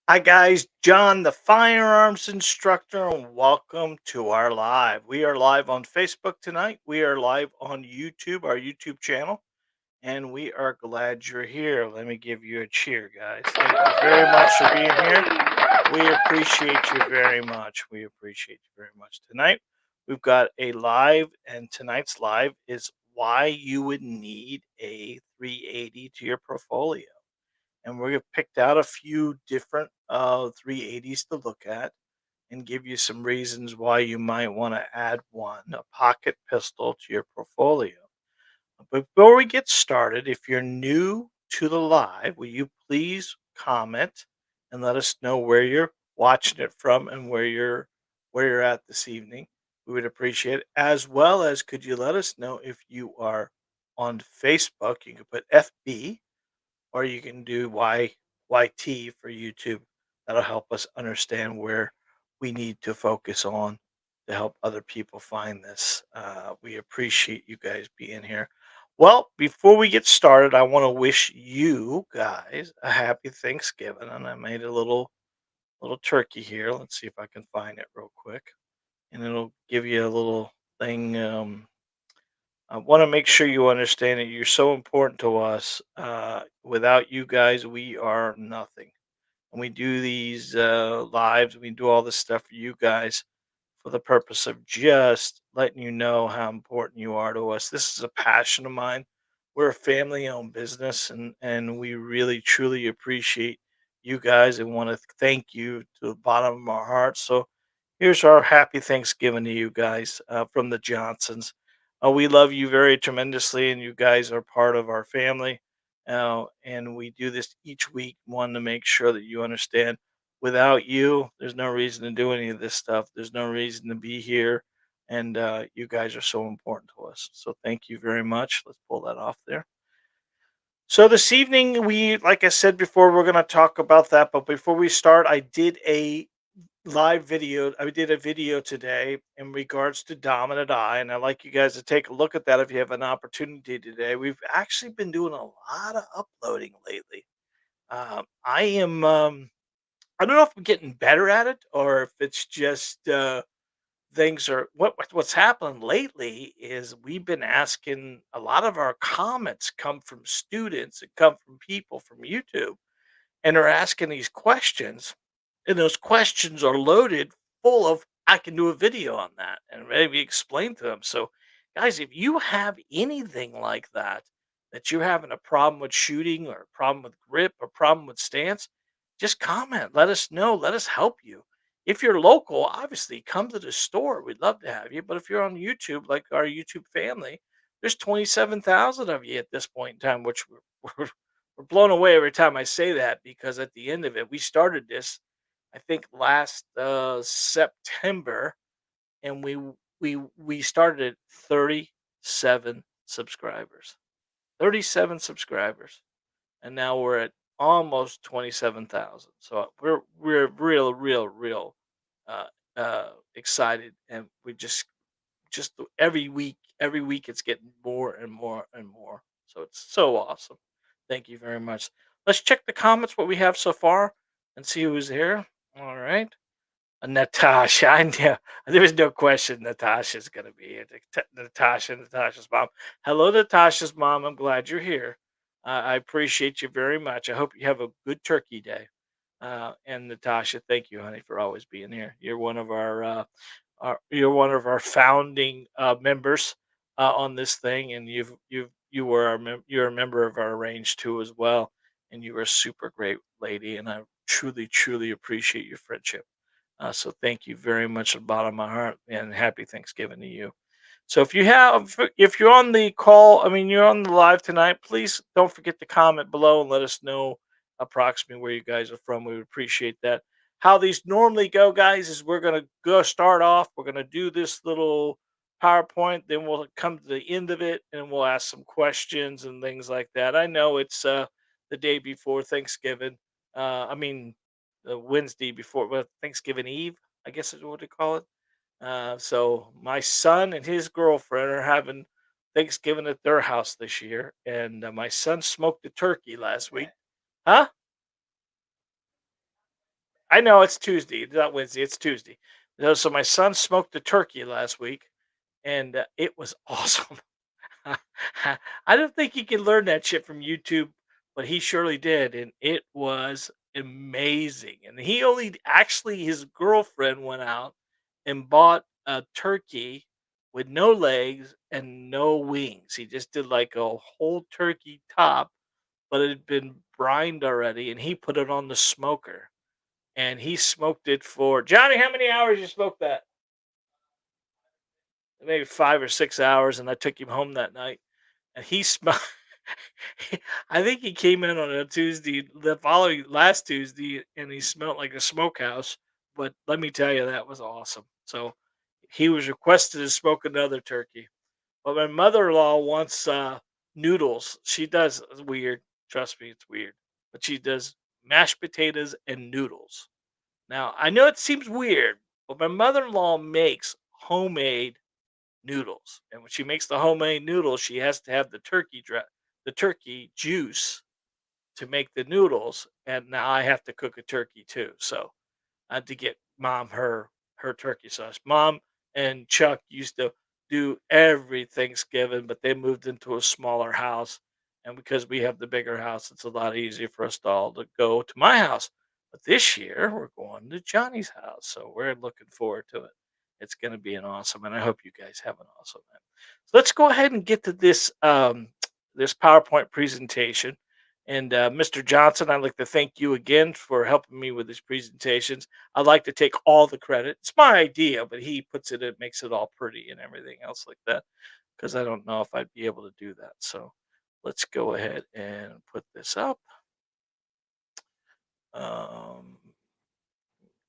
Hi, guys. John, the firearms instructor, and welcome to our live. We are live on Facebook tonight. We are live on YouTube, our YouTube channel, and we are glad you're here. Let me give you a cheer, guys. Thank you very much for being here. We appreciate you very much. We appreciate you very much. Tonight, we've got a live, and tonight's live is why you would need a 380 to your portfolio, and we have picked out a few different 380s to look at and give you some reasons why you might want to add one, a pocket pistol, to your portfolio. But before we get started, if you're new to the live, will you please comment and let us know where you're watching it from and where you're at this evening? We would appreciate it. As well as, could you let us know if you are on Facebook? You can put FB, or you can do YT for YouTube. That'll help us understand where we need to focus on to help other people find this. We appreciate you guys being here. Well, before we get started, I want to wish you guys a happy Thanksgiving, and I made a little turkey here. Let's see if I can find it real quick, and it'll give you a little thing. I want to make sure you understand that you're so important to us. Without you guys, we are nothing. And we do these lives, we do all this stuff for you guys for the purpose of just letting you know how important you are to us. This is a passion of mine. We're a family owned business, and we really, truly appreciate you guys and want to thank you to the bottom of our hearts. So, here's our happy Thanksgiving to you guys from the Johnsons. We love you very tremendously, and you guys are part of our family. And we do this each week, one to make sure that you understand. Without you, there's no reason to do any of this stuff. There's no reason to be here, and you guys are so important to us. So thank you very much. Let's pull that off there. So this evening, like I said before, we're going to talk about that. But before we start, I did a live video. I did a video today in regards to Dominant Eye, and I'd like you guys to take a look at that if you have an opportunity today. We've actually been doing a lot of uploading lately. I am, I don't know if I'm getting better at it or if it's just things are what's happened lately is we've been asking a lot of our comments come from students and come from people from YouTube, and are asking these questions, and those questions are loaded full of, I can do a video on that and maybe explain to them. So, guys, if you have anything like that you're having a problem with shooting or a problem with grip or problem with stance, just comment. Let us know. Let us help you. If you're local, obviously come to the store. We'd love to have you. But if you're on YouTube, like our YouTube family, there's 27,000 of you at this point in time, which we're blown away every time I say that, because at the end of it, we started this, I think, last September, and we started at 37 subscribers. 37 subscribers, and now we're at almost 27,000. So we're real uh, excited, and we just every week it's getting more and more and more. So it's so awesome. Thank you very much. Let's check the comments, what we have so far, and see who's here. All right. Natasha, I knew there was no question Natasha's gonna be here. Natasha's mom. Hello, Natasha's mom. I'm glad you're here. I appreciate you very much. I hope you have a good turkey day. And Natasha, thank you, honey, for always being here. You're one of you're one of our founding members on this thing, and you were you're a member of our range too as well, and you were a super great lady, and I truly appreciate your friendship. So thank you very much from the bottom of my heart, and happy Thanksgiving to you. So if you're on the call, I mean you're on the live tonight, please don't forget to comment below and let us know approximately where you guys are from. We would appreciate that. How these normally go, guys, is we're gonna go start off. We're gonna do this little PowerPoint, then we'll come to the end of it and we'll ask some questions and things like that. I know it's the day before Thanksgiving. I mean the Wednesday before, well, Thanksgiving Eve, I guess is what they call it. So my son and his girlfriend are having Thanksgiving at their house this year, and my son smoked a turkey last week. Huh? I know it's Tuesday, not Wednesday. It's Tuesday. So my son smoked a turkey last week, and it was awesome. I don't think he can learn that shit from YouTube, but he surely did, and it was amazing. And he only actually his girlfriend went out and bought a turkey with no legs and no wings. He just did like a whole turkey top, but it had been brined already, and he put it on the smoker. And he smoked it for Johnny. How many hours you smoked that? Maybe 5 or 6 hours, and I took him home that night. And he smelled I think he came in on a Tuesday, the following last Tuesday, and he smelled like a smokehouse. But let me tell you, that was awesome. So he was requested to smoke another turkey. But my mother-in-law wants noodles. She does it's weird. Trust me, it's weird. But she does mashed potatoes and noodles. Now I know it seems weird, but my mother-in-law makes homemade noodles. And when she makes the homemade noodles, she has to have the turkey juice to make the noodles. And now I have to cook a turkey too. So I had to get mom her turkey sauce. Mom and Chuck used to do every Thanksgiving, but they moved into a smaller house. And because we have the bigger house, it's a lot easier for us to all to go to my house. But this year we're going to Johnny's house. So we're looking forward to it. It's going to be an awesome, and I hope you guys have an awesome one. So let's go ahead and get to this this PowerPoint presentation. And Mr. Johnson, I'd like to thank you again for helping me with these presentations. I'd like to take all the credit. It's my idea, but he puts it, it makes it all pretty and everything else like that. Because I don't know if I'd be able to do that. So let's go ahead and put this up. Um,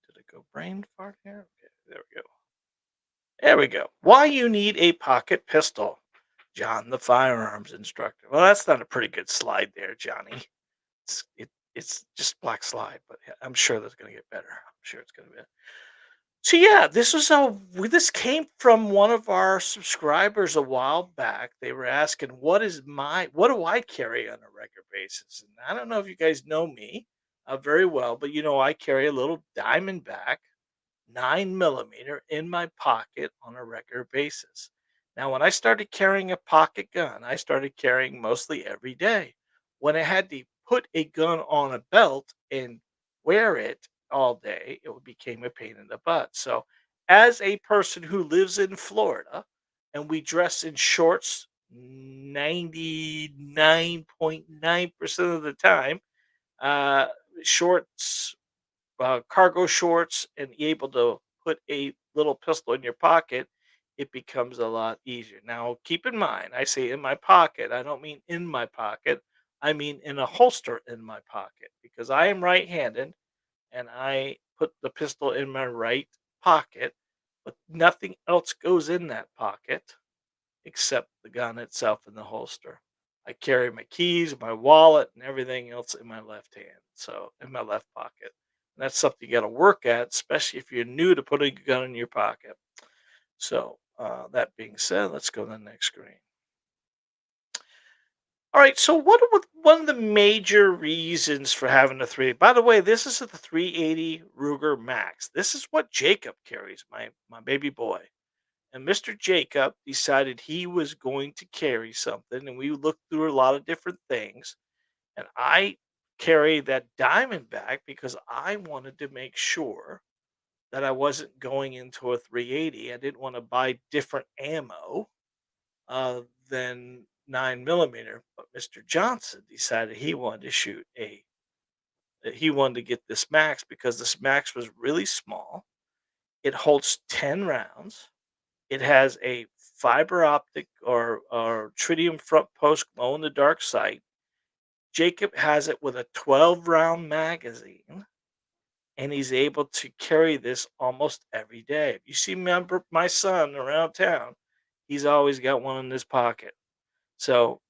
did it go brain fart here? Okay, there we go. There we go. Why you need a pocket pistol, John, the firearms instructor. Well, that's not a pretty good slide there, Johnny. It's just black slide, but yeah, I'm sure that's gonna get better. I'm sure it's gonna be. So yeah, this came from one of our subscribers a while back. They were asking, what do I carry on a regular basis?" And I don't know if you guys know me very well, but I carry a little Diamondback 9 millimeter in my pocket on a regular basis. Now, when I started carrying a pocket gun, I started carrying mostly every day. When I had to put a gun on a belt and wear it all day, became a pain in the butt. So, as a person who lives in Florida and we dress in shorts 99.9% of the time, uh, shorts cargo shorts and able to put a little pistol in your pocket, it becomes a lot easier. Now, keep in mind, I say in my pocket, I don't mean in my pocket, I mean in a holster in my pocket because I am right handed and I put the pistol in my right pocket, but nothing else goes in that pocket except the gun itself in the holster. I carry my keys, my wallet, and everything else in my left hand, so in my left pocket. And that's something you got to work at, especially if you're new to putting a gun in your pocket. So, that being said, let's go to the next screen. All right. So, one of the major reasons for having a three? By the way, this is the 380 Ruger Max. This is what Jacob carries, my baby boy. And Mr. Jacob decided he was going to carry something, and we looked through a lot of different things. And I carried that Diamondback because I wanted to make sure that I wasn't going into a 380. I didn't want to buy different ammo than 9 millimeter. But Mr. Johnson decided he wanted to get this Max because this Max was really small. It holds 10 rounds. It has a fiber optic or tritium front post glow in the dark sight. Jacob has it with a 12 round magazine, and he's able to carry this almost every day. If you see my son around town, he's always got one in his pocket. So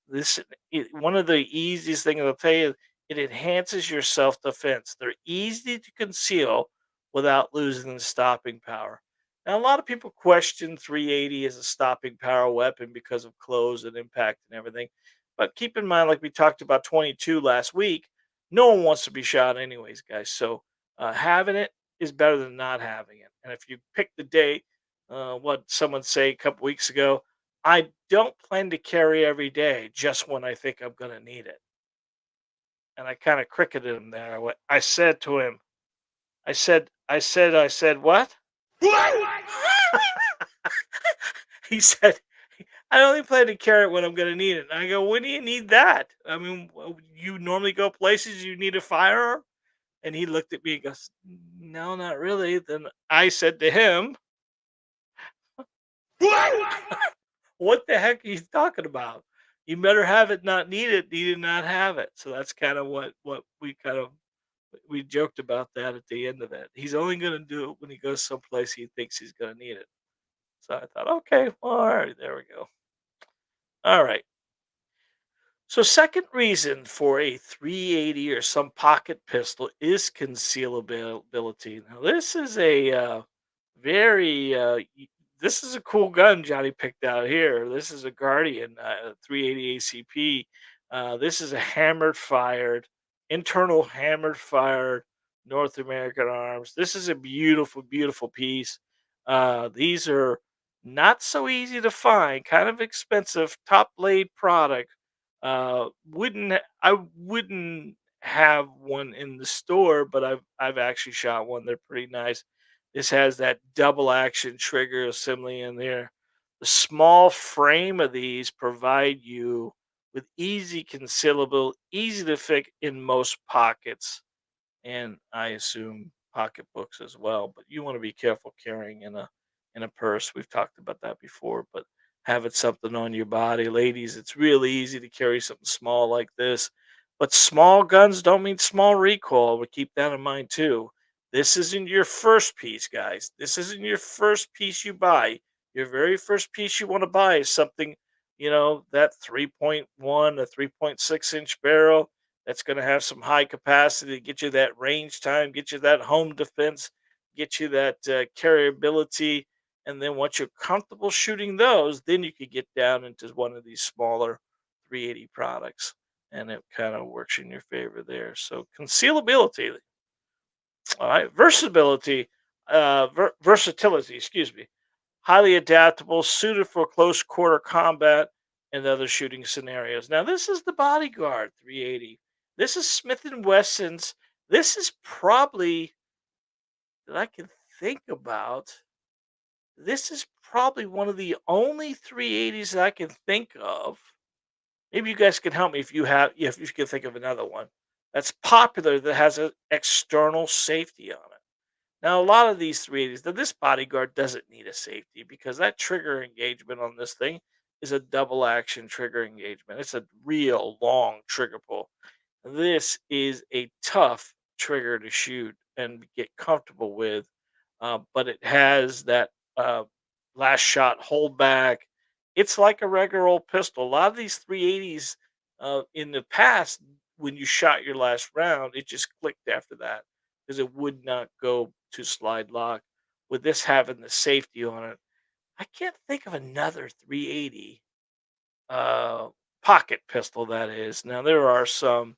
one of the easiest things I'll tell you, it enhances your self defense. They're easy to conceal without losing the stopping power. Now, a lot of people question 380 as a stopping power weapon because of close and impact and everything. But keep in mind, like we talked about 22 last week, no one wants to be shot anyways, guys. So Having it is better than not having it. And if you pick the day, what someone say a couple weeks ago, I don't plan to carry every day, just when I think I'm going to need it. And I kind of cricketed him there. I said to him, I said, what? He said, I only plan to carry it when I'm going to need it. And I go, when do you need that? I mean, you normally go places you need a firearm? And he looked at me and goes, no, not really. Then I said to him, what the heck are you talking about? You better have it, not need it, not have it. So that's kind of what we kind of we joked about that at the end of that. He's only going to do it when he goes someplace he thinks he's going to need it. So I thought, okay, well, all right, there we go. All right. So, second reason for a 380 or some pocket pistol is concealability. Now, this is a very this is a cool gun Johnny picked out here. This is a Guardian 380 ACP. This is a hammered fired, internal hammered fired North American Arms. This is a beautiful, beautiful piece. These are not so easy to find, kind of expensive, top blade product. I wouldn't have one in the store, but I've actually shot one. They're pretty nice. This has that double action trigger assembly in there. The small frame of these provide you with easy concealable, easy to fit in most pockets, and I assume pocketbooks as well. But you want to be careful carrying in a purse. We've talked about that before, but having something on your body, ladies, it's really easy to carry something small like this. But small guns don't mean small recoil. We keep that in mind too. This isn't your first piece, guys. This isn't your first piece you buy. Your very first piece you want to buy is something, that 3.1, a 3.6-inch barrel that's going to have some high capacity, get you that range time, get you that home defense, get you that carryability. And then once you're comfortable shooting those, then you could get down into one of these smaller 380 products. And it kind of works in your favor there. So concealability, all right, versatility, excuse me, highly adaptable, suited for close quarter combat and other shooting scenarios. Now, this is the Bodyguard 380. This is Smith and Wesson's. This is probably that I can think about. This is probably one of the only 380s that I can think of. Maybe you guys can help me if you can think of another one that's popular that has an external safety on it. Now, a lot of these 380s, this Bodyguard doesn't need a safety because that trigger engagement on this thing is a double action trigger engagement. It's a real long trigger pull. This is a tough trigger to shoot and get comfortable with, but it has that uh, last shot holdback. It's like a regular old pistol. A lot of these 380s in the past, when you shot your last round, it just clicked after that because it would not go to slide lock. With this having the safety on it, I can't think of another 380 uh, pocket pistol that is. Now there are some.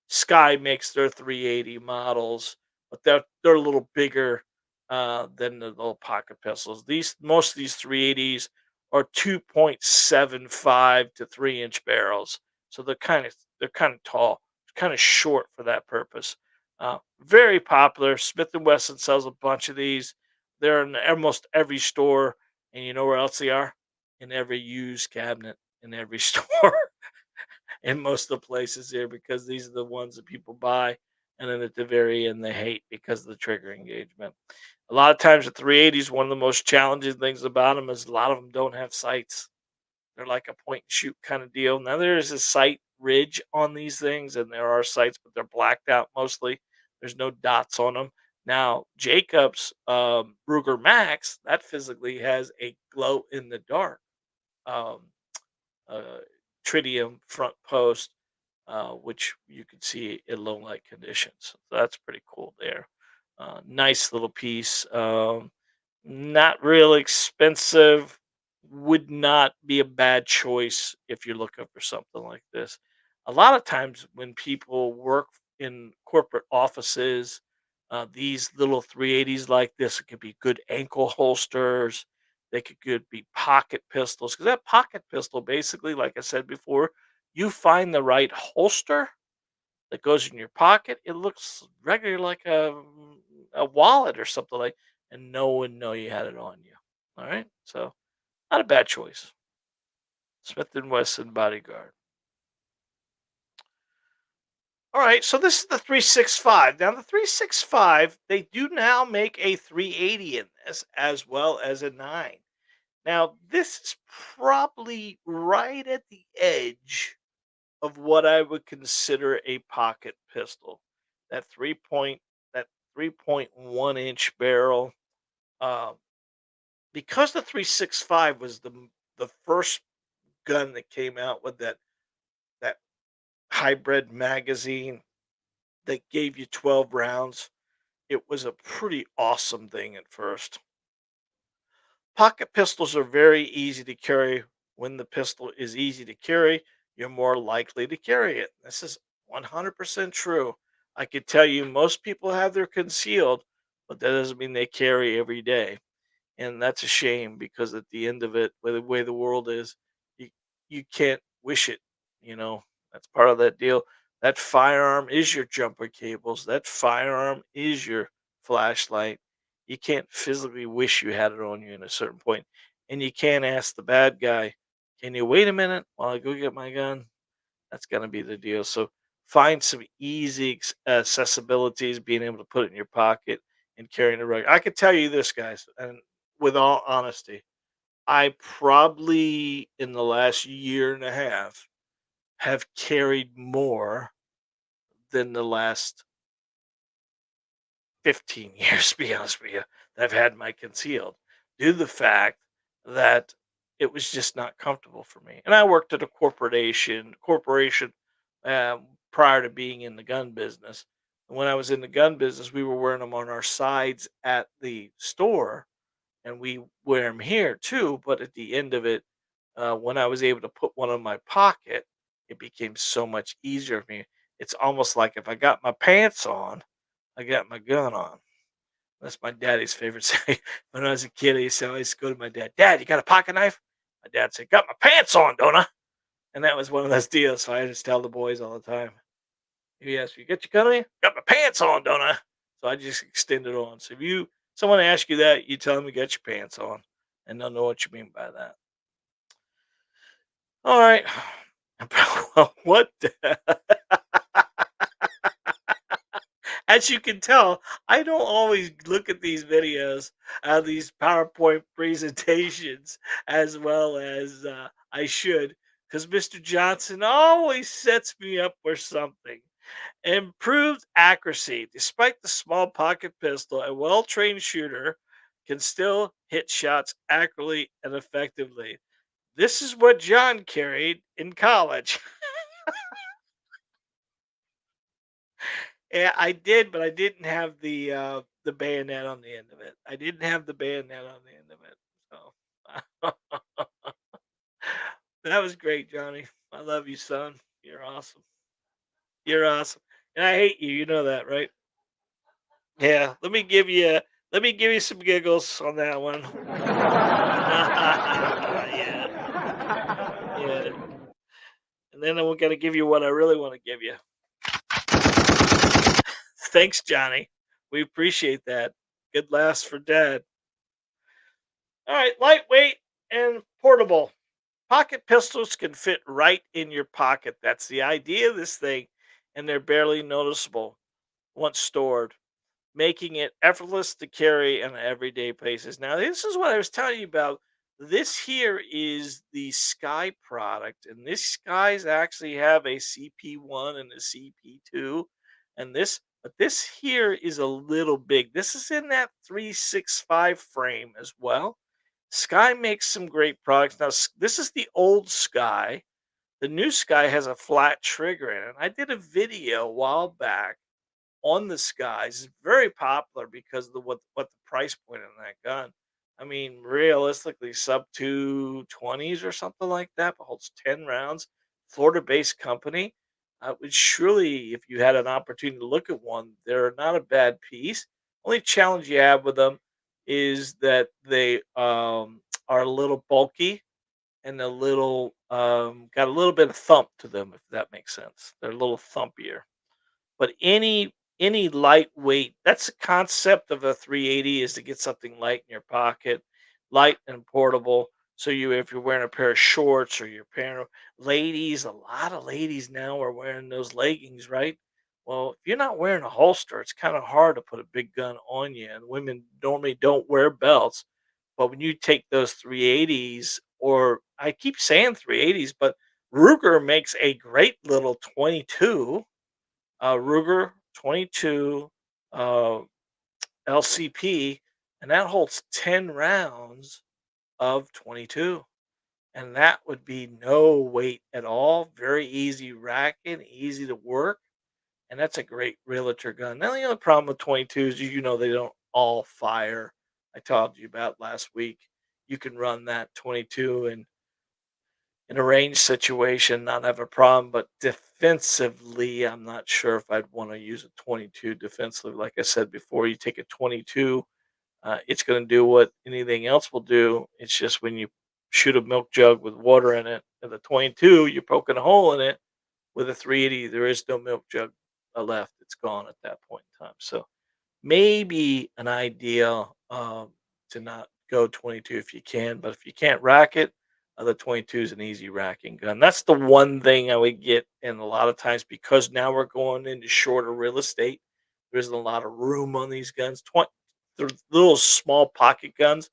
Sky makes their 380 models, but they're a little bigger than the little pocket pistols. These Most of these 380s are 2.75 to 3-inch barrels, so they're kind of tall, kind of short for that purpose. Very popular. Smith and Wesson sells a bunch of these. They're in almost every store, and you know where else they are? In every used cabinet in every store in most of the places here because these are the ones that people buy, and then at the very end they hate because of the trigger engagement. A lot of times the 380s, one of the most challenging things about them is a lot of them don't have sights. They're like a point and shoot kind of deal. Now there is a sight ridge on these things, and there are sights, but they're blacked out mostly. There's no dots on them. Now Jacobs Ruger Max that physically has a glow in the dark um, uh, tritium front post, which you can see in low light conditions. So that's pretty cool there. Nice little piece. Not real expensive. Would not be a bad choice if you're looking for something like this. A lot of times when people work in corporate offices, These little 380s like this could be good ankle holsters. They could be pocket pistols because that pocket pistol, basically, like I said before, you find the right holster that goes in your pocket. It looks regular like a wallet or something like, and no one know you had it on you. All right, so not a bad choice. Smith and Wesson Bodyguard. All right, so this is the 365. Now the 365, they do now make a 380 in this as well as a 9. Now this is probably right at the edge of what I would consider a pocket pistol. That 3.1 inch barrel. Um, because the 365 was the first gun that came out with that hybrid magazine that gave you 12 rounds. It was a pretty awesome thing at first. Pocket pistols are very easy to carry. When the pistol is easy to carry, you're more likely to carry it. This is 100% true. I could tell you most people have their concealed, but that doesn't mean they carry every day. And that's a shame because at the end of it, with the way the world is, you you can't wish it. You know, that's part of that deal. That firearm is your jumper cables. That firearm is your flashlight. You can't physically wish you had it on you at a certain point, and you can't ask the bad guy, "Can you wait a minute while I go get my gun?" That's gonna be the deal. So find some easy accessibilities, being able to put it in your pocket and carrying it right. I could tell you this, guys, and with all honesty, I probably in the last year and a half have carried more than the last 15 years, to be honest with you, that I've had my concealed due to the fact that it was just not comfortable for me. And I worked at a corporation prior to being in the gun business. And when I was in the gun business, we were wearing them on our sides at the store, and we wear them here too. But at the end of it, when I was able to put one in my pocket, it became so much easier for me. It's almost like if I got my pants on, I got my gun on. That's my daddy's favorite saying. When I was a kid, I used to always go to my dad, "Dad, you got a pocket knife?" My dad said, "Got my pants on, don't I?" And that was one of those deals. So I just tell the boys all the time. He asks, "You got your gun on you?" "Got my pants on, don't I?" So I just extend it on. So if someone asks you that, you tell them you got your pants on, and they'll know what you mean by that. All right. Well, what? As you can tell, I don't always look at these videos, these PowerPoint presentations as well as I should, because Mr. Johnson always sets me up for something. Improved accuracy. Despite the small pocket pistol, a well trained shooter can still hit shots accurately and effectively. This is what John carried in college. Yeah, I did, but I didn't have the bayonet on the end of it. I didn't have the bayonet on the end of it. So that was great, Johnny. I love you, son. You're awesome. You're awesome. And I hate you. You know that, right? Yeah. Let me give you some giggles on that one. Yeah. Yeah. And then we're gonna give you what I really want to give you. Thanks, Johnny. We appreciate that. Good laughs for dad. All right, lightweight and portable. Pocket pistols can fit right in your pocket. That's the idea of this thing, and they're barely noticeable once stored, making it effortless to carry on an everyday basis. Now, this is what I was telling you about. This here is the Sky product, and this Skies actually have a CP1 and a CP2, and but this here is a little big. This is in that 365 frame as well. Sky makes some great products. Now, this is the old Sky. The new Sky has a flat trigger in it. I did a video a while back on the Skies. It's very popular because of what the price point on that gun. I mean, realistically, sub 220s or something like that, but holds 10 rounds. Florida based company. I would surely, if you had an opportunity to look at one, they're not a bad piece. Only challenge you have with them is that they are a little bulky and a little got a little bit of thump to them, if that makes sense. They're a little thumpier. But any lightweight, that's the concept of a 380, is to get something light in your pocket, light and portable. So you, if you're wearing a pair of shorts or you're pairing, ladies, a lot of ladies now are wearing those leggings, right? Well, if you're not wearing a holster, it's kind of hard to put a big gun on you. And women normally don't wear belts. But when you take those 380s, or I keep saying 380s, but Ruger makes a great little 22, Ruger 22 uh, LCP, and that holds 10 rounds of 22. And that would be no weight at all. Very easy racking, easy to work. And that's a great realtor gun. Now, the other problem with 22s, they don't all fire. I told you about last week. You can run that 22 and in a range situation, not have a problem. But defensively, I'm not sure if I'd want to use a 22 defensively. Like I said before, you take a 22, it's going to do what anything else will do. It's just when you shoot a milk jug with water in it, and the 22, you're poking a hole in it. With a 380, there is no milk jug left. It's gone at that point in time. So maybe an idea, to not go 22 if you can, but if you can't rack it, the 22 is an easy racking gun. That's the one thing I would get, and a lot of times because now we're going into shorter real estate, there isn't a lot of room on these guns. The little small pocket guns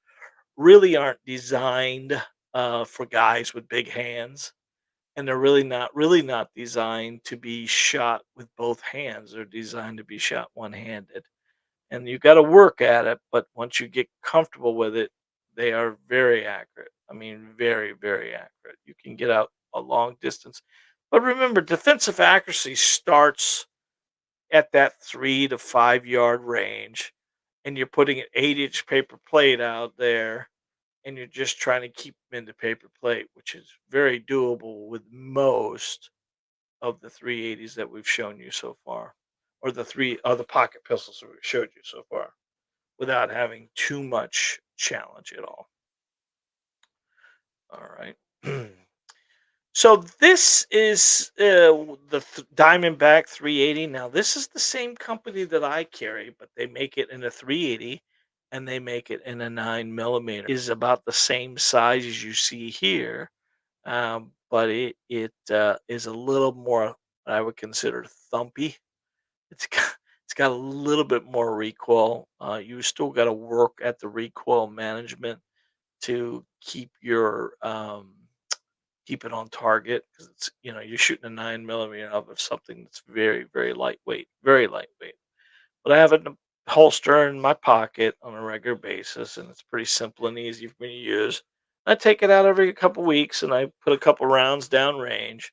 really aren't designed for guys with big hands, and they're really not designed to be shot with both hands. They're designed to be shot one-handed, and you got to work at it. But once you get comfortable with it, they are very accurate. I mean, very, very accurate. You can get out a long distance. But remember, defensive accuracy starts at that 3 to 5 yard range, and you're putting an 8-inch paper plate out there, and you're just trying to keep them in the paper plate, which is very doable with most of the 380s that we've shown you so far, or the three other pocket pistols that we showed you so far, without having too much challenge at all. All right. So this is the Diamondback 380. Now this is the same company that I carry, but they make it in a 380 and they make it in a 9 millimeter. Is about the same size as you see here, but it is a little more, I would consider, thumpy. It's got it's got a little bit more recoil. You still got to work at the recoil management to keep it on target, because you're shooting a 9 millimeter of something that's very, very lightweight, very lightweight. But I have it in a holster in my pocket on a regular basis, and it's pretty simple and easy for me to use. I take it out every couple weeks, and I put a couple rounds down range,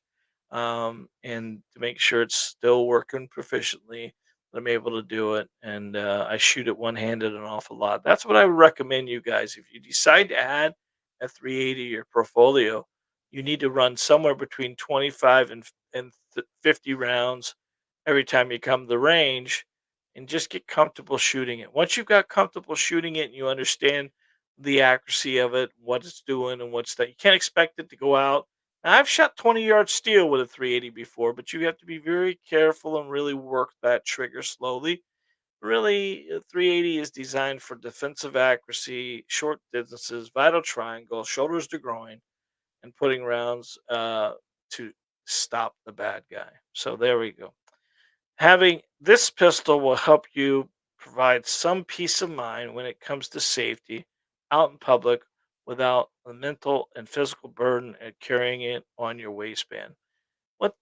and to make sure it's still working proficiently, that I'm able to do it. And I shoot it one handed an awful lot. That's what I would recommend you guys. If you decide to add a 380 to your portfolio, you need to run somewhere between 25 and 50 rounds every time you come to the range, and just get comfortable shooting it. Once you've got comfortable shooting it and you understand the accuracy of it, what it's doing, and what's that, you can't expect it to go out. Now, I've shot 20-yard steel with a 380 before, but you have to be very careful and really work that trigger slowly. Really, 380 is designed for defensive accuracy, short distances, vital triangle, shoulders to groin, and putting rounds to stop the bad guy. So there we go. Having this pistol will help you provide some peace of mind when it comes to safety out in public, without the mental and physical burden of carrying it on your waistband. What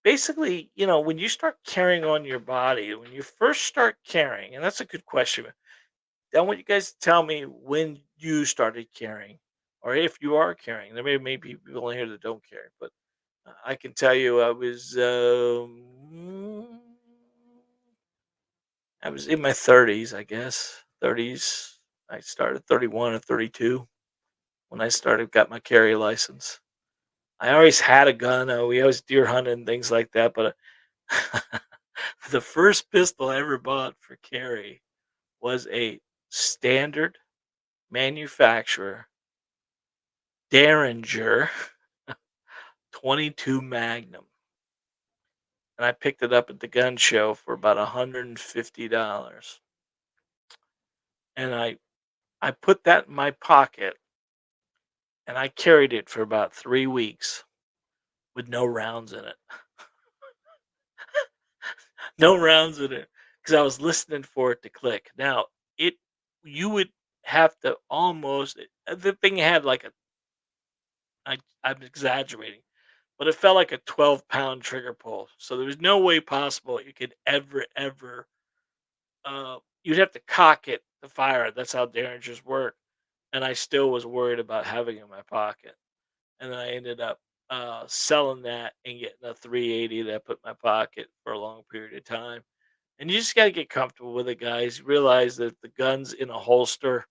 basically, when you start carrying on your body, when you first start carrying, and that's a good question. I want you guys to tell me when you started carrying, or if you are carrying. There may be people in here that don't carry, but I can tell you I was in my 30s, I guess. 30s. I started 31 or 32 when I got my carry license. I always had a gun. We always deer hunted and things like that. But the first pistol I ever bought for carry was a standard manufacturer Derringer 22 Magnum, and I picked it up at the gun show for about $150, and I put that in my pocket, and I carried it for about 3 weeks with no rounds in it. No rounds in it, because I was listening for it to click. Now, it you would have to almost the thing had like a I'm exaggerating, but it felt like a 12-pound trigger pull, so there was no way possible you could ever, you'd have to cock it to fire it. That's how Derringers work, and I still was worried about having it in my pocket, and then I ended up, selling that and getting a 380 that I put in my pocket for a long period of time. And you just gotta get comfortable with it, guys. Realize that the gun's in a holster,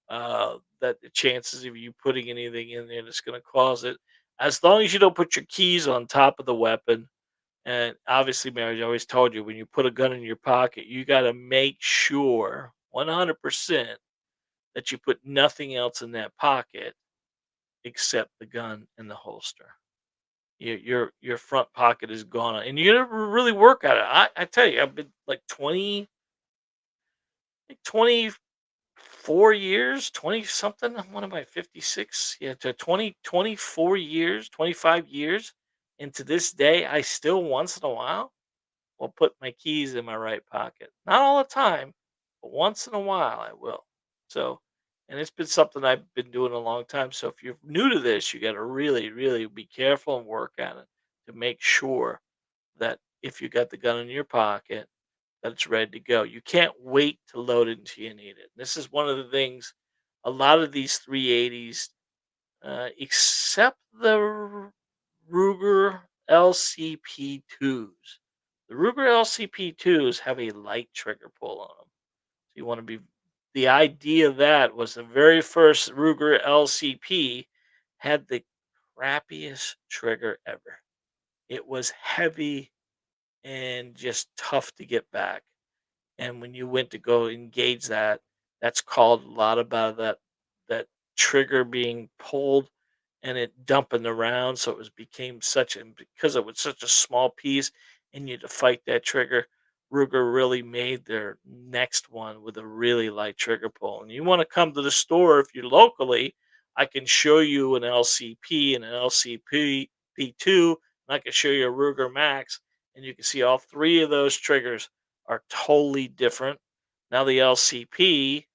that the chances of you putting anything in there that's gonna cause it, as long as you don't put your keys on top of the weapon. And obviously, Mary, I always told you when you put a gun in your pocket, you gotta make sure 100% that you put nothing else in that pocket except the gun in the holster. Your front pocket is gone, and you gotta really work at it. I tell you, I've been like 24 years, 20 something. What am I, 56? Yeah, to 24 years, 25 years. And to this day, I still once in a while will put my keys in my right pocket. Not all the time, but once in a while I will. So, and it's been something I've been doing a long time. So if you're new to this, you got to really be careful and work at it to make sure that if you got the gun in your pocket, that it's ready to go. You can't wait to load it until you need it. This is one of the things a lot of these 380s, except the Ruger LCP2s. The Ruger LCP2s have a light trigger pull on them. So you want to be the idea of that was the very first Ruger LCP had the crappiest trigger ever. It was heavy and just tough to get back. And when you went to go engage that, that's called a lot about that trigger being pulled and it dumping around. So it was became such a because it was such a small piece and you had to fight that trigger. Ruger really made their next one with a really light trigger pull. And you want to come to the store if you're locally, I can show you an LCP and an LCP P2, and I can show you a Ruger Max, and you can see all three of those triggers are totally different. Now the LCP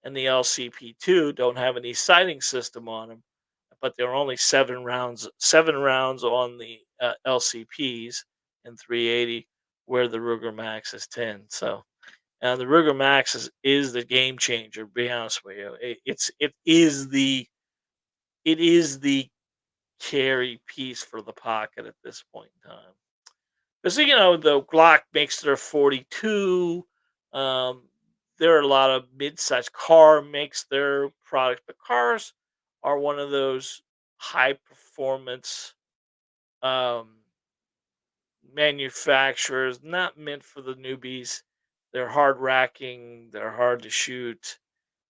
and the LCP2 don't have any sighting system on them, but there are only 7 rounds on the LCPs and 380, where the Ruger Max is 10. So the Ruger Max is the game changer. To be honest with you, it is the carry piece for the pocket at this point in time. Because the Glock makes their 42. Um, there are a lot of mid-sized car makes their product, but cars are one of those high performance um, manufacturers, not meant for the newbies. They're hard racking, they're hard to shoot,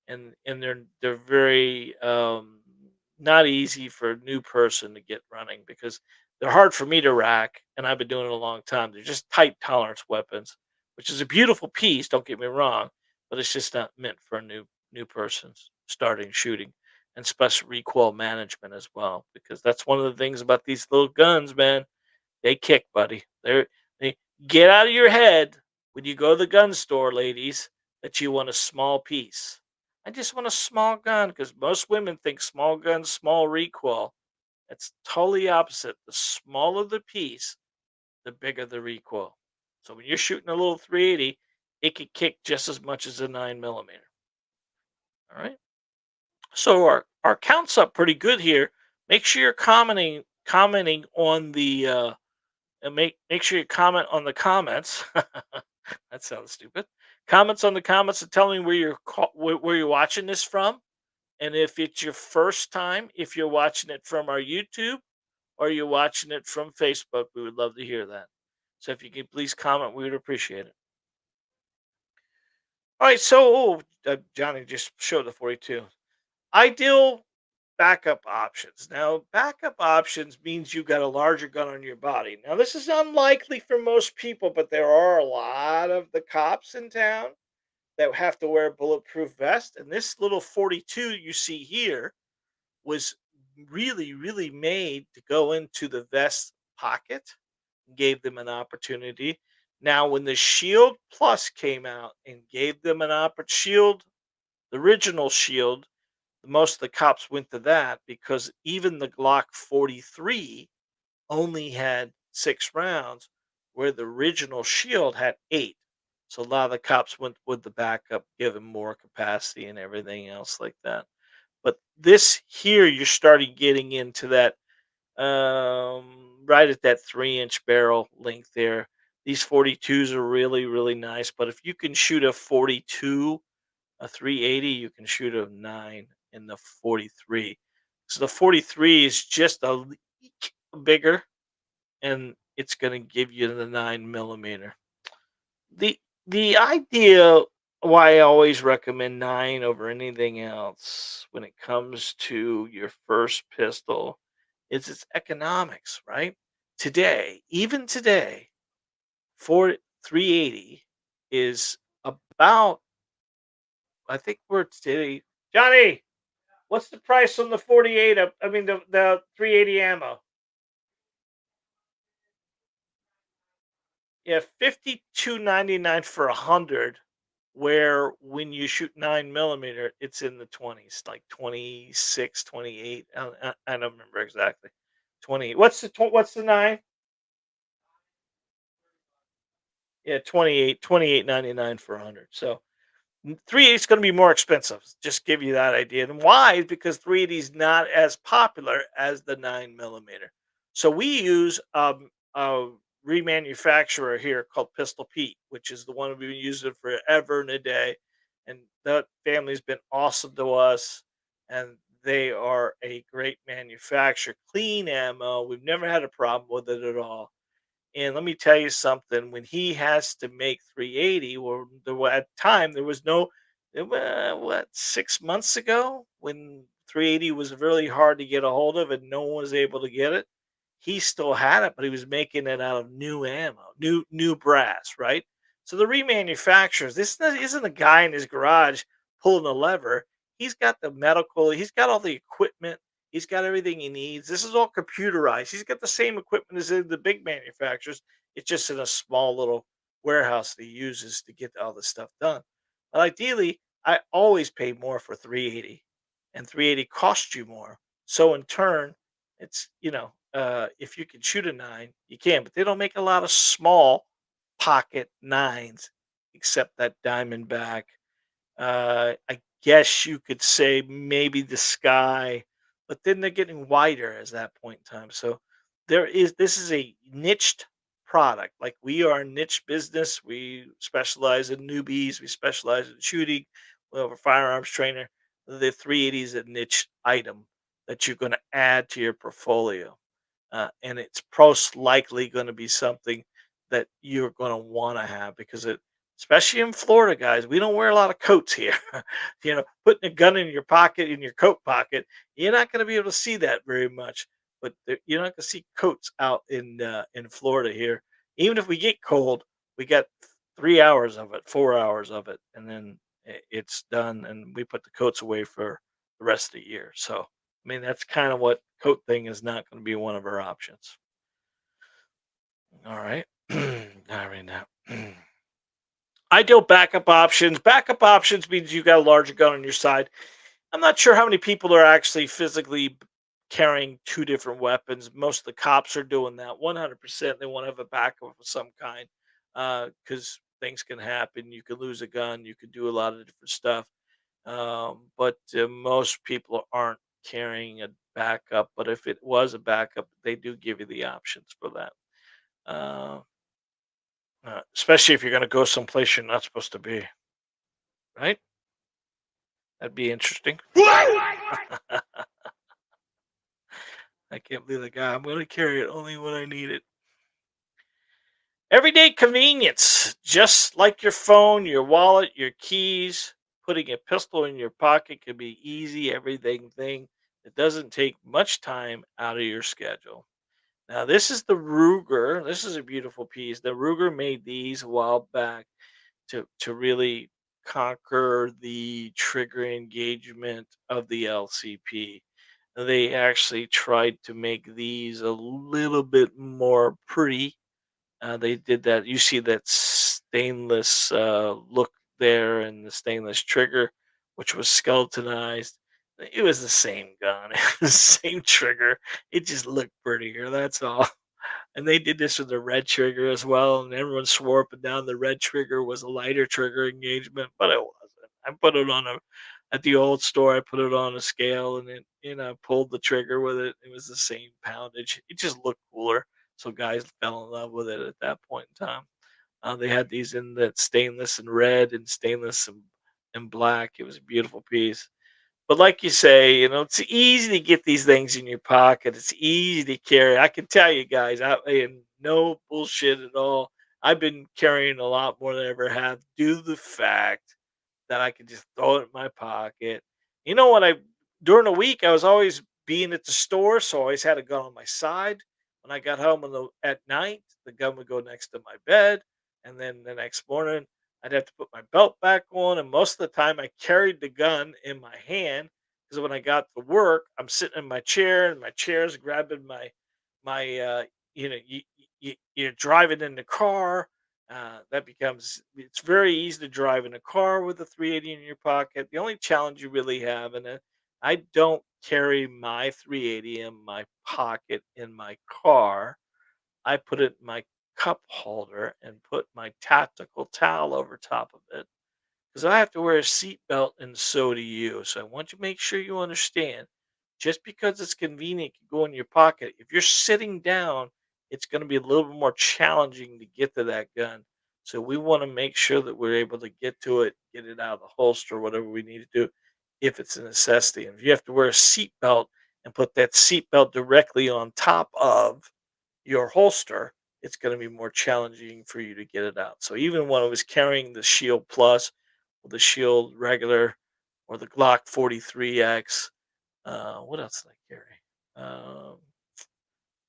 and they're very not easy for a new person to get running because they're hard for me to rack, and I've been doing it a long time. They're just tight tolerance weapons, which is a beautiful piece. Don't get me wrong, but it's just not meant for a new person starting shooting, and special recoil management as well, because that's one of the things about these little guns, man. They kick, buddy. They get out of your head when you go to the gun store, ladies, that you want a small piece. I just want a small gun because most women think small guns, small recoil. It's totally opposite. The smaller the piece, the bigger the recoil. So when you're shooting a little 380, it could kick just as much as a 9 millimeter. All right. So our count's up pretty good here. Make sure you're commenting on the and make sure you comment on the comments. That sounds stupid. Comments on the comments and tell me where you're watching this from, and if it's your first time, if you're watching it from our YouTube, or are you watching it from Facebook? We would love to hear that. So if you could please comment, we would appreciate it. All right, so Johnny just showed the 42. Ideal backup options. Now, backup options means you got a larger gun on your body. Now, this is unlikely for most people, but there are a lot of the cops in town that have to wear a bulletproof vest. And this little 42 you see here was really, really made to go into the vest pocket, gave them an opportunity. Now, when the Shield Plus came out and gave them an Shield, the original Shield, most of the cops went to that because even the Glock 43 only had 6 rounds, where the original Shield had 8. So a lot of the cops went with the backup, give 'em more capacity and everything else like that. But this here, you're starting getting into that, right at that 3-inch barrel length there. These 42s are really, really nice, but if you can shoot a 42, a 380, you can shoot a 9 in the 43. So the 43 is just a leak bigger, and it's going to give you the 9 millimeter. The idea why I always recommend 9 over anything else when it comes to your first pistol is its economics, right? Today, even today, for 380 is about, I think we're today. Johnny, what's the price on the 48? I mean the 380 ammo. Yeah, 52.99 for 100. Where when you shoot 9 millimeter, it's in the 20s, like 26, 28. I don't remember exactly. 20. What's the nine? Yeah, 28, 28.99 for 100. So 380 is going to be more expensive. Just give you that idea. And why? Because 380 is not as popular as the 9 millimeter. So we use a remanufacturer here called Pistol Pete, which is the one we've been using forever and a day. And that family's been awesome to us. And they are a great manufacturer. Clean ammo. We've never had a problem with it at all. And let me tell you something, when he has to make 380, or at the time there was no, what, 6 months ago when 380 was really hard to get a hold of and no one was able to get it, he still had it, but he was making it out of new ammo, new brass, right? So the remanufacturers, isn't a guy in his garage pulling a lever. He's got the medical, he's got all the equipment, he's got everything he needs. This is all computerized. He's got the same equipment as in the big manufacturers. It's just in a small little warehouse that he uses to get all this stuff done. But ideally, I always pay more for 380, and 380 costs you more. So in turn, it's, if you can shoot a 9, you can, but they don't make a lot of small pocket 9s except that Diamondback. I guess you could say maybe the Sky, but then they're getting wider as that point in time. So this is a niched product. Like, we are a niche business. We specialize in newbies. We specialize in shooting. We have a firearms trainer. The 380 is a niche item that you're going to add to your portfolio, and it's most likely going to be something that you're going to want to have because it, especially in Florida, guys, we don't wear a lot of coats here. Putting a gun in your pocket, in your coat pocket, you're not going to be able to see that very much. But you're not going to see coats out in Florida here. Even if we get cold, we got 3 hours of it, 4 hours of it, and then it's done, and we put the coats away for the rest of the year. So, I mean, that's kind of what coat thing is not going to be one of our options. All right. I mean, ideal backup options. Backup options means you got a larger gun on your side. I'm not sure how many people are actually physically carrying two different weapons. Most of the cops are doing that. 100%, they want to have a backup of some kind because things can happen. You could lose a gun. You could do a lot of different stuff. But most people aren't carrying a backup. But if it was a backup, they do give you the options for that. Uh, especially if you're going to go someplace you're not supposed to be, right? That'd be interesting. I can't believe the guy. I'm going to carry it only when I need it. Everyday convenience, just like your phone, your wallet, your keys. Putting a pistol in your pocket can be easy, everything thing. It doesn't take much time out of your schedule. Now, this is the Ruger. This is a beautiful piece. The Ruger made these a while back to really conquer the trigger engagement of the LCP. They actually tried to make these a little bit more pretty. They did that. You see that stainless look there and the stainless trigger, which was skeletonized. It was the same gun, it was the same trigger. It just looked prettier. That's all. And they did this with the red trigger as well, and everyone swore up and down the red trigger was a lighter trigger engagement, but it wasn't. I put it on a at the old store. I put it on a scale, and pulled the trigger with it. It was the same poundage. It just looked cooler, so guys fell in love with it at that point in time. They had these in that stainless and red and stainless and black. It was a beautiful piece. But like you say, it's easy to get these things in your pocket. It's easy to carry. I can tell you guys, and no bullshit at all. I've been carrying a lot more than I ever have due to the fact that I could just throw it in my pocket. You know what? I During the week I was always being at the store, so I always had a gun on my side. When I got home at night, the gun would go next to my bed, and then the next morning I'd have to put my belt back on. And most of the time, I carried the gun in my hand because when I got to work, I'm sitting in my chair, and my chair's grabbing my. You're driving in the car, it's very easy to drive in a car with a 380 in your pocket. The only challenge you really have, and I don't carry my 380 in my pocket in my car. I put it in my cup holder and put my tactical towel over top of it because I have to wear a seatbelt and so do you. So I want you to make sure you understand just because it's convenient to go in your pocket, if you're sitting down, it's going to be a little bit more challenging to get to that gun. So we want to make sure that we're able to get to it, get it out of the holster, whatever we need to do, if it's a necessity. And if you have to wear a seatbelt and put that seatbelt directly on top of your holster, it's going to be more challenging for you to get it out. So even when I was carrying the Shield Plus or the Shield regular or the Glock 43X, what else did I carry? Um,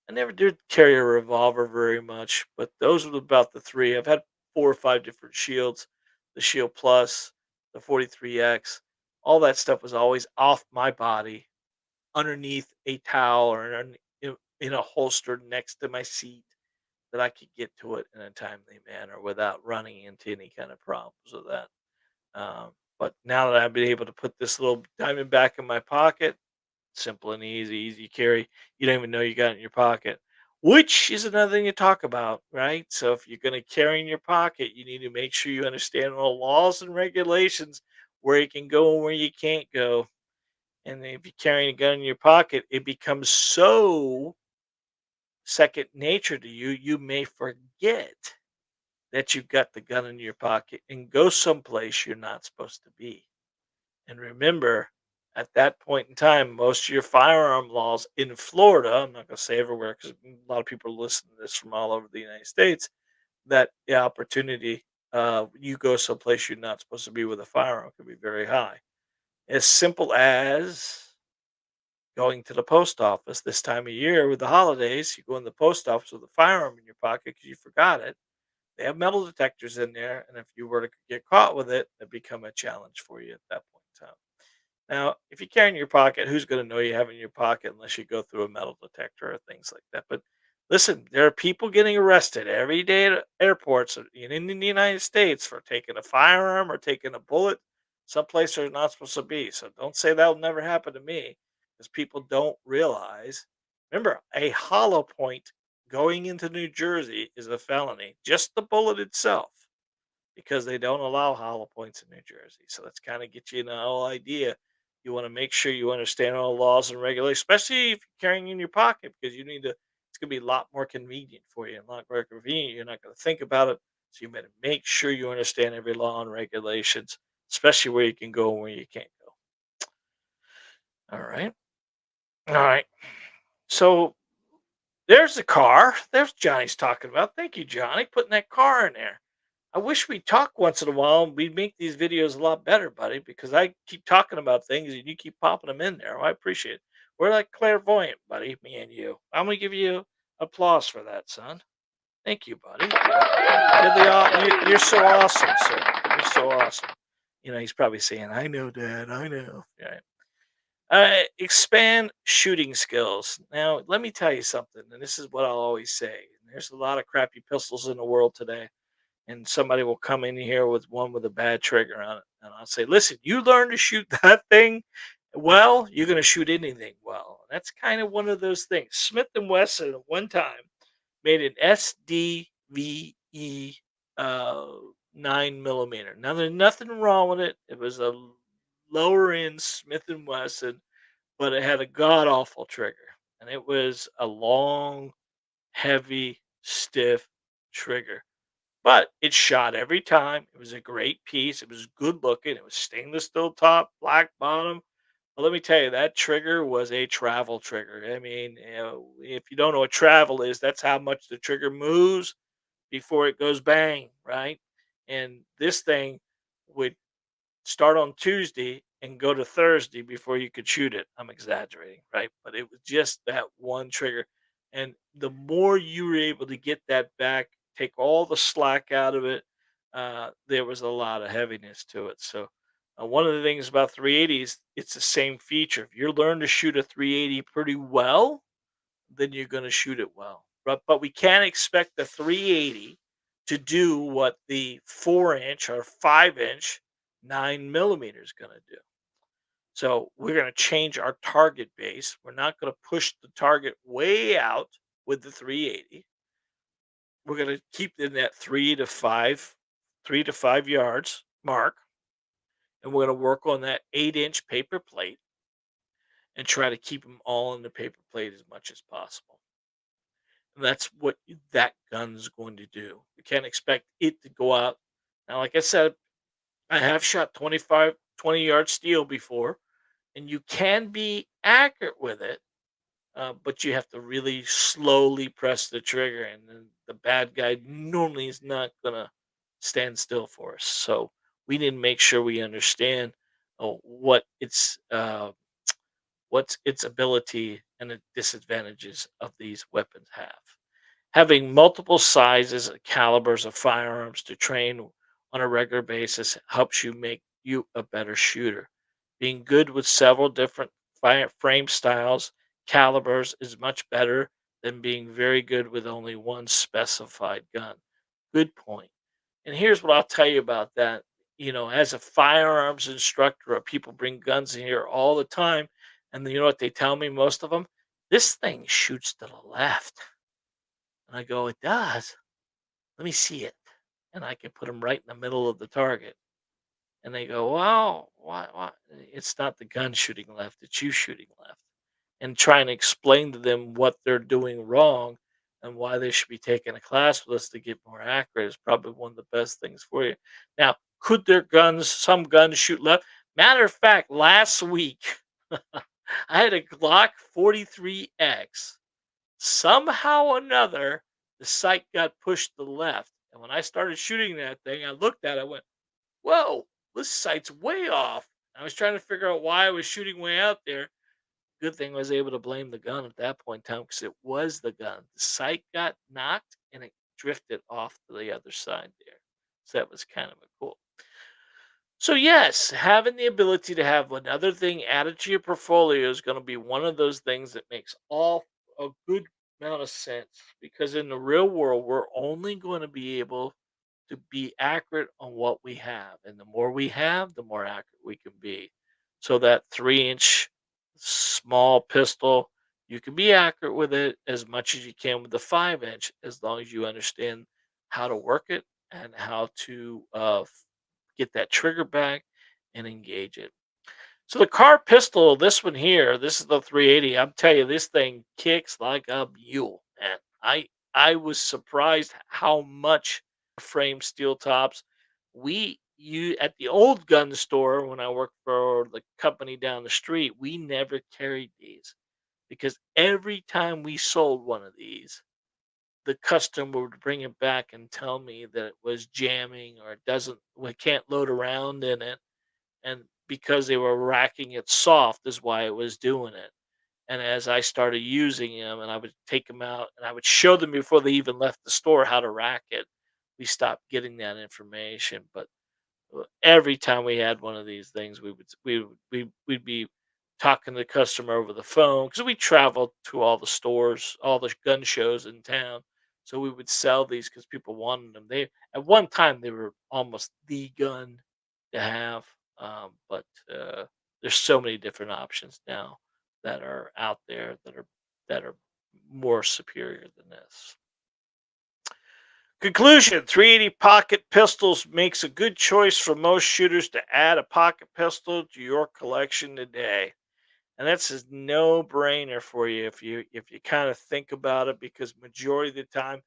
I never did carry a revolver very much, but those were about the three. I've had four or five different shields, the Shield Plus, the 43X. All that stuff was always off my body, underneath a towel or in a holster next to my seat that I could get to it in a timely manner without running into any kind of problems with that. But now that I've been able to put this little diamond back in my pocket, simple and easy carry. You don't even know you got it in your pocket, which is another thing to talk about, right? So if you're going to carry in your pocket, you need to make sure you understand all laws and regulations, where you can go and where you can't go. And if you're carrying a gun in your pocket, it becomes so second nature to you, you may forget that you've got the gun in your pocket and go someplace you're not supposed to be. And remember, at that point in time, most of your firearm laws in Florida, I'm not going to say everywhere because a lot of people are listening to this from all over the United States, that the opportunity, you go someplace you're not supposed to be with a firearm can be very high. As simple as going to the post office this time of year with the holidays, you go in the post office with a firearm in your pocket because you forgot it. They have metal detectors in there, and if you were to get caught with it, it'd become a challenge for you at that point in time. Now, if you carry it in your pocket, who's going to know you have it in your pocket unless you go through a metal detector or things like that? But listen, there are people getting arrested every day at airports in the United States for taking a firearm or taking a bullet someplace they're not supposed to be. So don't say that'll never happen to me because people don't realize. Remember, a hollow point going into New Jersey is a felony, just the bullet itself, because they don't allow hollow points in New Jersey. So that's kind of get you an whole idea. You want to make sure you understand all the laws and regulations, especially if you're carrying in your pocket, because you need to. It's going to be a lot more convenient for you and a lot more convenient. You're not going to think about it, so you better make sure you understand every law and regulations, especially where you can go and where you can't go. All right, all right. So there's the car. There's Johnny's talking about. Thank you, Johnny, putting that car in there. I wish we'd talk once in a while and we'd make these videos a lot better, buddy, because I keep talking about things and you keep popping them in there. I appreciate it. We're like clairvoyant, buddy, me and you. I'm going to give you applause for that, son. Thank you, buddy. You're so awesome, sir. You're so awesome. He's probably saying, I know, Dad. I know. Yeah. Expand shooting skills. Now, let me tell you something, and this is what I'll always say. There's a lot of crappy pistols in the world today, and somebody will come in here with one with a bad trigger on it, and I'll say, "Listen, you learn to shoot that thing well, you're going to shoot anything well." And that's kind of one of those things. Smith and Wesson at one time made an SDVE uh, 9 millimeter. Now, there's nothing wrong with it. It was a lower end Smith and Wesson, but it had a god awful trigger, and it was a long, heavy, stiff trigger. But it shot every time. It was a great piece. It was good looking. It was stainless steel top, black bottom. But let me tell you, that trigger was a travel trigger. I mean, if you don't know what travel is, that's how much the trigger moves before it goes bang, right? And this thing would start on Tuesday and go to Thursday before you could shoot it. I'm exaggerating, right? But it was just that one trigger. And the more you were able to get that back, take all the slack out of it, there was a lot of heaviness to it. So, one of the things about 380s, it's the same feature. If you learn to shoot a 380 pretty well, then you're going to shoot it well. But we can't expect the 380 to do what the 4 inch or 5 inch 9 millimeter is going to do. So we're going to change our target base. We're not going to push the target way out with the 380. We're going to keep it in that 3 to 5 yards mark, and we're going to work on that 8 inch paper plate and try to keep them all in the paper plate as much as possible. That's what that gun's going to do. You can't expect it to go out. Now, like I said, I have shot 20 yard steel before, and you can be accurate with it, but you have to really slowly press the trigger, and then the bad guy normally is not going to stand still for us. So we need to make sure we understand what's its ability and the disadvantages of these weapons have. Having multiple sizes and calibers of firearms to train on a regular basis helps you make you a better shooter. Being good with several different frame styles, calibers is much better than being very good with only one specified gun. Good point. And here's what I'll tell you about that. As a firearms instructor, people bring guns in here all the time. And you know what they tell me, most of them? This thing shoots to the left. And I go, "It does? Let me see it." And I can put them right in the middle of the target. And they go, "Well, why? It's not the gun shooting left, it's you shooting left." And trying to explain to them what they're doing wrong and why they should be taking a class with us to get more accurate is probably one of the best things for you. Now, could some guns shoot left? Matter of fact, last week, I had a Glock 43X. Somehow or another, the sight got pushed to the left. And when I started shooting that thing, I looked at it, I went, "Whoa, this sight's way off." I was trying to figure out why I was shooting way out there. Good thing I was able to blame the gun at that point in time because it was the gun. The sight got knocked and it drifted off to the other side there. So that was kind of a cool. So yes, having the ability to have another thing added to your portfolio is going to be one of those things that makes all a good amount of sense because in the real world we're only going to be able to be accurate on what we have, and the more we have, the more accurate we can be. So that 3 inch small pistol, you can be accurate with it as much as you can with the 5 inch, as long as you understand how to work it and how to get that trigger back and engage it. So the car pistol, this one here, this is the 380. I'm telling you, this thing kicks like a mule, man. I was surprised how much frame steel tops we you at the old gun store when I worked for the company down the street. We never carried these. because every time we sold one of these, the customer would bring it back and tell me that it was jamming or it doesn't we can't load around in it, and because they were racking it soft is why it was doing it. And as I started using them and I would take them out and I would show them before they even left the store how to rack it, we stopped getting that information. But every time we had one of these things, we'd be talking to the customer over the phone because we traveled to all the stores, all the gun shows in town. So we would sell these because people wanted them. They at one time they were almost the gun to have, but there's so many different options now that are out there that are more superior than this. Conclusion: 380 pocket pistols makes a good choice for most shooters to add a pocket pistol to your collection today. And that's a no-brainer for you if you kind of think about it, because majority of the time,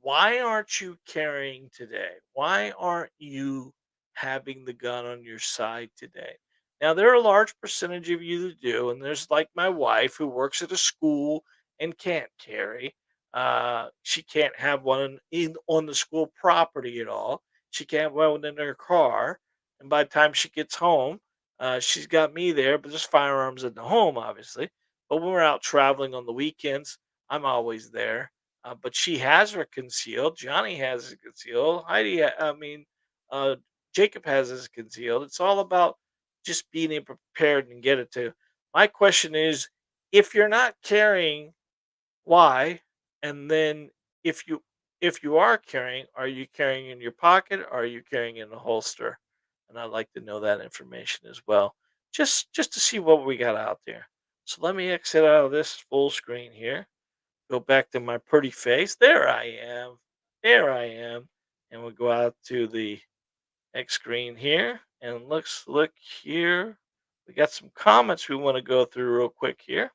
why aren't you carrying today? Why aren't you having the gun on your side today? Now there are a large percentage of you that do, and there's like my wife who works at a school and can't carry. She can't have one in on the school property at all. She can't have one in her car, and by the time she gets home, she's got me there, but there's firearms in the home, obviously. But when we're out traveling on the weekends, I'm always there. But she has her concealed. Johnny has his concealed. I mean, uh, Jacob has his concealed. It's all about just being able prepared and get it to. My question is, if you're not carrying, why? And then if you if you are carrying, are you carrying in your pocket or are you carrying in a holster? And I'd like to know that information as well. Just to see what we got out there. So let me exit out of this full screen here. Go back to my pretty face. There I am. There I am. And we'll go out to the X screen here. And let's look here. We got some comments we want to go through real quick here.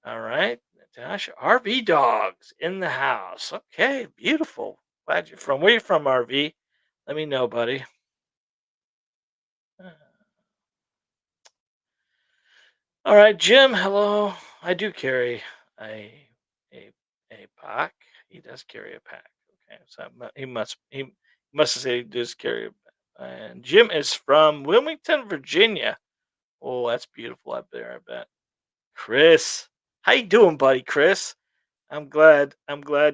All right, Natasha. RV dogs in the house. Okay, beautiful. Glad you're from. Where you from, RV? Let me know, buddy. Uh, All right, Jim. Hello. I do carry a a a pack. He does carry a pack. Okay, so he must have said he does carry a. And Jim is from Wilmington, Virginia. Oh, that's beautiful up there. I bet. Chris, how you doing, buddy? Chris. I'm glad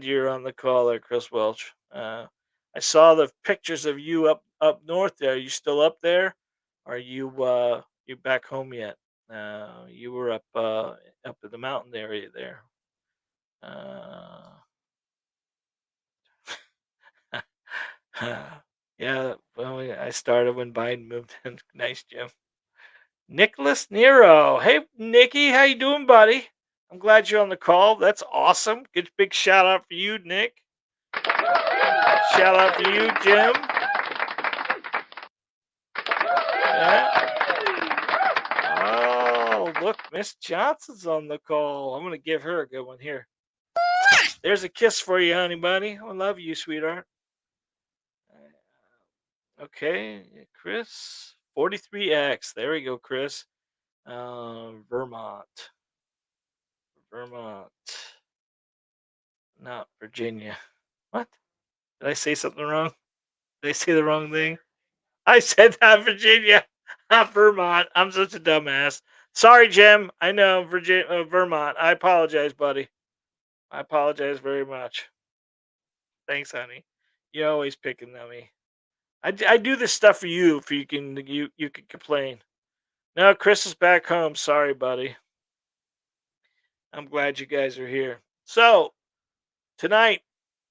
you're on the call there, Chris Welch. I saw the pictures of you up north there. Are you still up there? Are you back home yet? You were up in the mountain area there. Uh, yeah, well, yeah, I started when Biden moved in. Nice, Jim. Nicholas Nero. Hey, Nicky, how you doing, buddy? I'm glad you're on the call. That's awesome. Good big shout out for you, Nick. Shout out for you, Jim. Yeah. Oh, look, Miss Johnson's on the call. I'm gonna give her a good one here. There's a kiss for you, honey bunny. I love you, sweetheart. Okay, Chris. 43X. There we go, Chris. Vermont. Vermont. Not Virginia. What? Did I say something wrong? Did I say the wrong thing? I said not Virginia, not Vermont. I'm such a dumbass. Sorry, Jim. I know Virginia, Vermont. I apologize, buddy. I apologize very much. Thanks, honey. You're always picking on me. I do this stuff for you. If you can complain. No, Chris is back home. Sorry, buddy. I'm glad you guys are here. So tonight,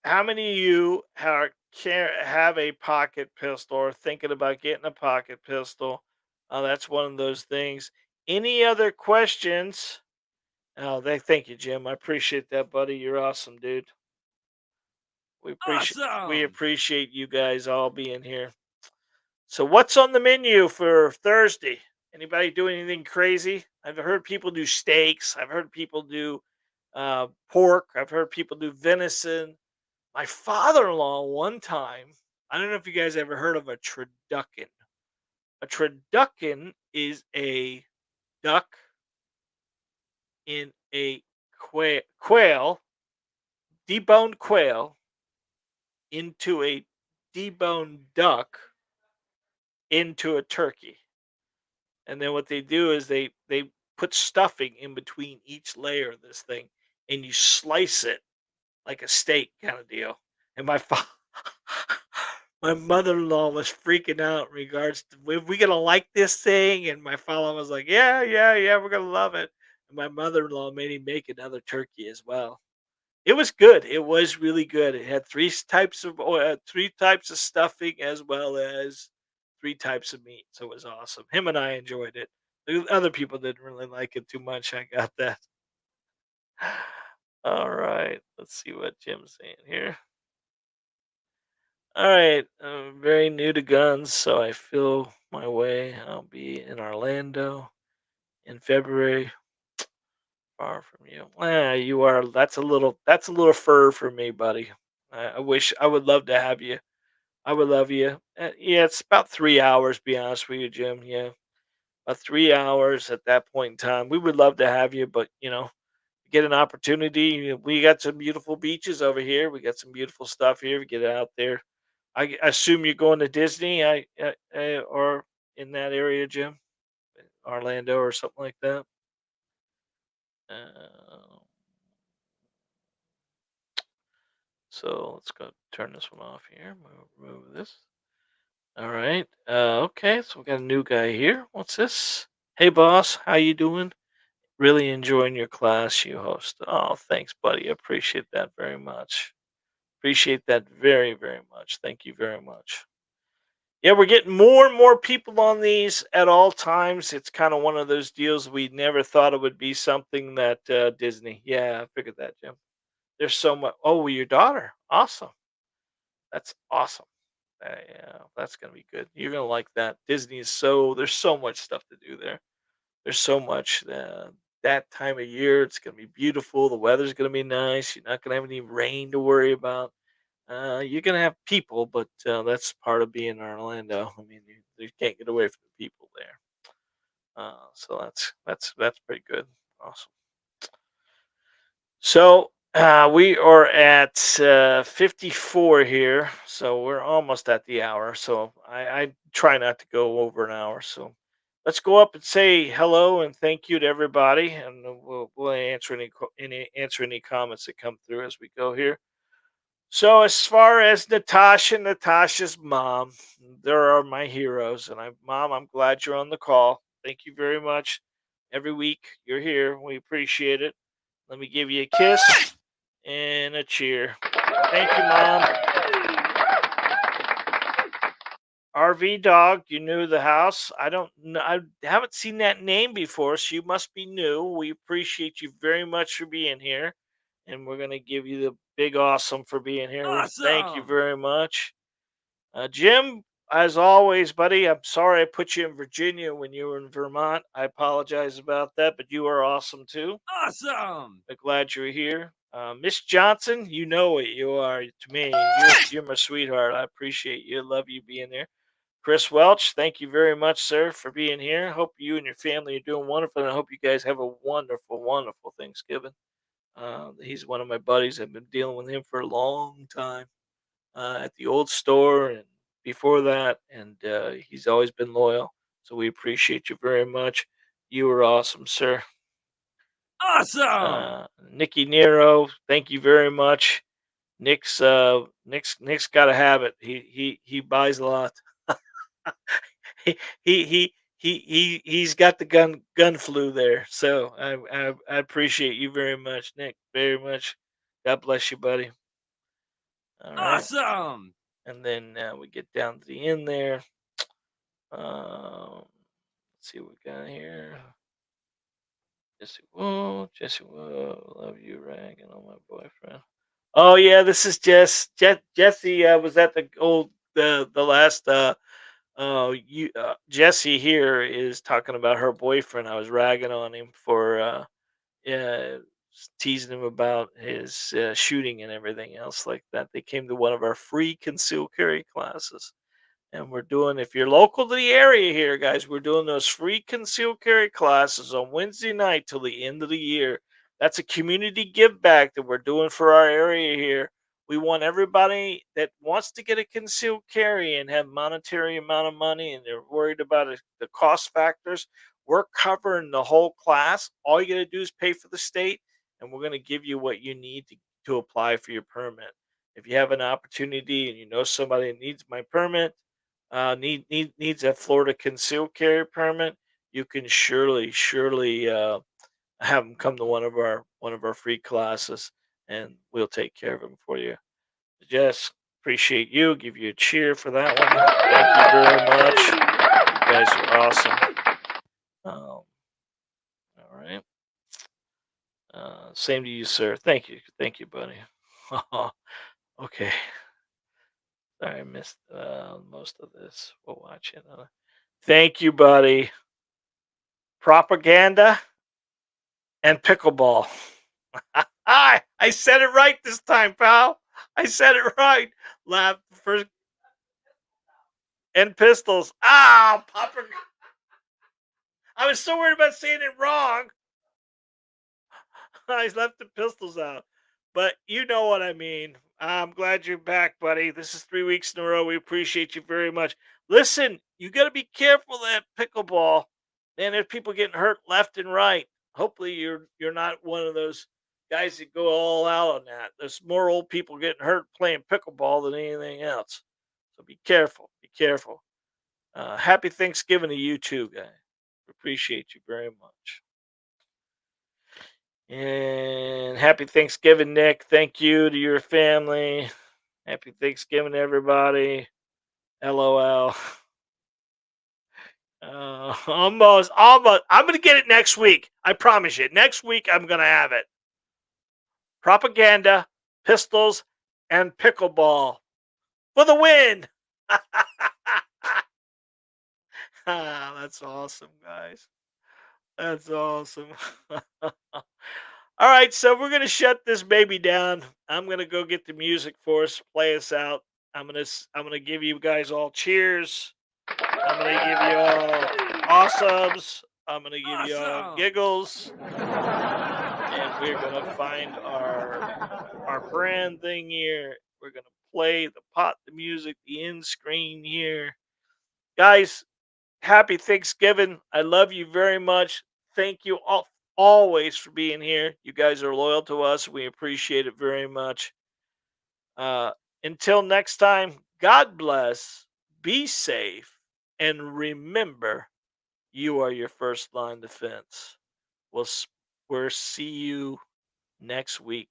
how many of you have a pocket pistol or thinking about getting a pocket pistol? That's one of those things. Any other questions? Oh, thank you, Jim. I appreciate that, buddy. You're awesome, dude. We Awesome. appreciate you guys all being here. So, what's on the menu for Thursday? Anybody doing anything crazy? I've heard people do steaks. I've heard people do pork. I've heard people do venison. My father-in-law one time, I don't know if you guys ever heard of a turducken. A turducken is a duck in a quail, deboned quail, into a deboned duck, into a turkey. And then what they do is they put stuffing in between each layer of this thing, and you slice it like a steak kind of deal. And my mother-in-law was freaking out in regards to, we gonna like this thing?" And my father was like, "Yeah, yeah, yeah, we're gonna love it." And my mother-in-law made him make another turkey as well. It was good. It was really good. It had 3 types of stuffing as well as 3 types of meat, so it was awesome. Him and I enjoyed it. The other people didn't really like it too much, I got that. Alright, let's see what Jim's saying here. Alright, I'm very new to guns, so I feel my way. I'll be in Orlando in February, far from you. You are that's a little fur for me, buddy. I wish I would love to have you. I would love you. Yeah, it's about 3 hours, be honest with you, Jim. Yeah, about 3 hours at that point in time. We would love to have you, but, get an opportunity. We got some beautiful beaches over here. We got some beautiful stuff here. We get out there. Assume you're going to Disney, or in that area, Jim, Orlando or something like that. Uh, so let's go turn this one off here. Move this. All right. Okay. So we got a new guy here. What's this? Hey, boss. How you doing? Really enjoying your class you host. Oh, thanks, buddy. I appreciate that very much. Appreciate that very, very much. Thank you very much. Yeah, we're getting more and more people on these at all times. It's kind of one of those deals we never thought it would be something that Disney. Yeah, I figured that, Jim. There's so much. Oh, your daughter. Awesome. That's awesome. Yeah, that's gonna be good. You're gonna like that. Disney is there's so much stuff to do there. There's so much that time of year. It's gonna be beautiful. The weather's gonna be nice. You're not gonna have any rain to worry about. You're gonna have people, but that's part of being in Orlando. I mean, you can't get away from the people there. So that's pretty good. Awesome. So we are at 54 here, so we're almost at the hour. So I try not to go over an hour. So let's go up and say hello and thank you to everybody, and we'll answer any comments that come through as we go here. So as far as Natasha's mom, there are my heroes, and Mom, I'm glad you're on the call. Thank you very much. Every week you're here, we appreciate it. Let me give you a kiss and a cheer. Thank you, Mom. RV Dog, you new to the house. I don't know. I haven't seen that name before, so you must be new. We appreciate you very much for being here, and we're gonna give you the big awesome for being here. We thank you Awesome! very much. Jim, as always, buddy, I'm sorry I put you in Virginia when you were in Vermont. I apologize about that, but you are awesome too. Awesome! I'm glad you're here. Miss Johnson, you know what you are to me. You're my sweetheart. I appreciate you. Love you being there. Chris Welch, thank you very much, sir, for being here. Hope you and your family are doing wonderful, and I hope you guys have a wonderful, wonderful Thanksgiving. He's one of my buddies. I've been dealing with him for a long time at the old store and before that, and he's always been loyal. So we appreciate you very much. You were awesome, sir. Awesome! Nikki Nero, thank you very much. Nick's got a habit. He buys a lot. he he's got the gun flu there. So I appreciate you very much, Nick. Very much. God bless you, buddy. All right. Awesome! And then we get down to the end there. Let's see what we got here. Jesse Whoa, love you, ragging on my boyfriend. Oh yeah, this is Jesse was at the last you Jesse here is talking about her boyfriend. I was ragging on him for uh teasing him about his shooting and everything else like that. They came to one of our free concealed carry classes. And we're doing, if you're local to the area here, guys, we're doing those free concealed carry classes on Wednesday night till the end of the year. That's a community give back that we're doing for our area here. We want everybody that wants to get a concealed carry and have monetary amount of money and they're worried about the cost factors. We're covering the whole class. All you got to do is pay for the state, and we're going to give you what you need to apply for your permit. If you have an opportunity and you know somebody that needs my permit, needs a Florida concealed carry permit, you can surely have them come to one of our free classes, and we'll take care of them for you. Jess, appreciate you. Give you a cheer for that one. Thank you very much. You guys are awesome. All right. Same to you, sir. Thank you, buddy. Okay. Sorry, I missed most of this. We'll watch it. Thank you, buddy. Propaganda and pickleball. I said it right this time, pal. I said it right. Laugh first and pistols. Ah, Papa. I was so worried about saying it wrong. I left the pistols out. But you know what I mean. I'm glad you're back, buddy. This is 3 weeks in a row. We appreciate you very much. Listen, you got to be careful of that pickleball. Man, there's people getting hurt left and right. Hopefully, you're not one of those guys that go all out on that. There's more old people getting hurt playing pickleball than anything else. So be careful. Be careful. Happy Thanksgiving to you too, guy. Appreciate you very much. And happy Thanksgiving, Nick. Thank you to your family. Happy Thanksgiving, everybody. LOL. Almost. I'm going to get it next week. I promise you. Next week, I'm going to have it. Propaganda, pistols, and pickleball for the win. That's awesome, guys. That's awesome. All right, so we're gonna shut this baby down. I'm gonna go get the music for us, play us out. I'm gonna give you guys all cheers. I'm gonna give you all awesomes. I'm gonna give you all Awesome. giggles, and we're gonna find our brand thing here. We're gonna play the music, the end screen here, guys. Happy Thanksgiving. I love you very much. Thank you all always for being here. You guys are loyal to us. We appreciate it very much. Uh, until next time, God bless, be safe, and remember you are your first line defense. We'll see you next week.